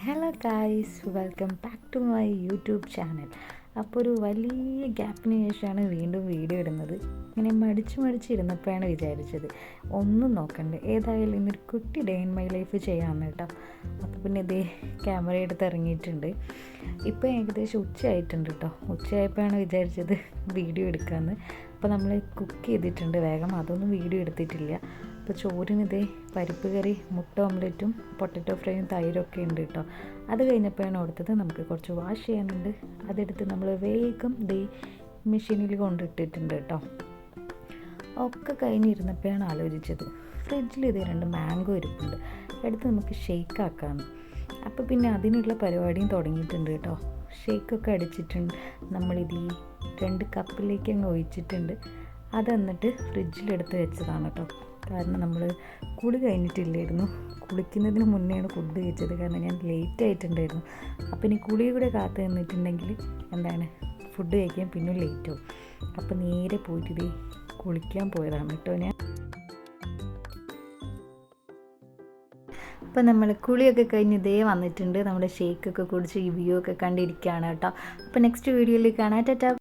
Hello guys, welcome back to my YouTube channel. അപ്പോൾ ഒരു വലിയ ഗ്യാപ്പിന് ശേഷമാണ് വീണ്ടും വീഡിയോ ഇടുന്നത്. ഇങ്ങനെ മടിച്ചിരുന്നപ്പോഴാണ് വിചാരിച്ചത് ഒന്നും നോക്കണ്ടേ, ഏതായാലും ഇന്നൊരു കുട്ടി ഡേ ഇൻ മൈ ലൈഫ് ചെയ്യാമെന്ന് കേട്ടോ. അപ്പോൾ പിന്നെ ഇതേ ക്യാമറ എടുത്ത് ഇറങ്ങിയിട്ടുണ്ട്. ഇപ്പോൾ ഏകദേശം ഉച്ചയായിട്ടുണ്ട് കേട്ടോ. ഉച്ചയായപ്പോഴാണ് വിചാരിച്ചത് വീഡിയോ എടുക്കാമെന്ന്. അപ്പോൾ നമ്മൾ കുക്ക് ചെയ്തിട്ടുണ്ട് വേഗം, അതൊന്നും വീഡിയോ എടുത്തിട്ടില്ല. അപ്പോൾ ചോറിനിതേ പരിപ്പ് കറി, മുട്ട ഓംലെറ്റും പൊട്ടറ്റോ ഫ്രൈയും തൈരൊക്കെ ഉണ്ട് കേട്ടോ. അത് കഴിഞ്ഞപ്പോഴാണ് ഓർത്തത് നമുക്ക് കുറച്ച് വാഷ് ചെയ്യാനുണ്ട്. അതെടുത്ത് നമ്മൾ വേഗം മെഷീനിൽ കൊണ്ടിട്ടിട്ടുണ്ട് കേട്ടോ. ഒക്കെ കഴിഞ്ഞിരുന്നപ്പോഴാണ് ആലോചിച്ചത് ഫ്രിഡ്ജിൽ ഇതേ 2 മാംഗോ ഇരിപ്പുണ്ട്, എടുത്ത് നമുക്ക് ഷെയ്ക്ക് ആക്കാമെന്ന്. അപ്പോൾ പിന്നെ അതിനുള്ള പരിപാടിയും തുടങ്ങിയിട്ടുണ്ട് കേട്ടോ. ഷെയ്ക്കൊക്കെ അടിച്ചിട്ടുണ്ട്. നമ്മളിത് 2 കപ്പിലേക്ക് അങ്ങ് ഒഴിച്ചിട്ടുണ്ട്. അത് എന്നിട്ട് ഫ്രിഡ്ജിലെടുത്ത് വെച്ചതാണ് കേട്ടോ. കാരണം നമ്മൾ കുളി കഴിഞ്ഞിട്ടില്ലായിരുന്നു. കുളിക്കുന്നതിന് മുന്നെയാണ് ഫുഡ് കഴിച്ചത്. കാരണം ഞാൻ ലേറ്റ് ആയിട്ടുണ്ടായിരുന്നു. അപ്പം ഇനി കുളി കൂടെ കാത്തു നിന്നിട്ടുണ്ടെങ്കിൽ ഫുഡ് കഴിക്കാൻ പിന്നെ ലേറ്റ് ആവും. അപ്പം നേരെ പോയിട്ട് കുളിക്കാൻ പോയതാണ് കേട്ടോ ഞാൻ. അപ്പോൾ നമ്മൾ കുളിയൊക്കെ കഴിഞ്ഞ് വന്നിട്ടുണ്ട്. നമ്മുടെ ഷേക്കൊക്കെ കുടിച്ച് ഈ വ്യൂ ഒക്കെ കണ്ടിരിക്കുകയാണ് കേട്ടോ. അപ്പോൾ നെക്സ്റ്റ് വീഡിയോയിൽ കാണാം. ടാറ്റാ.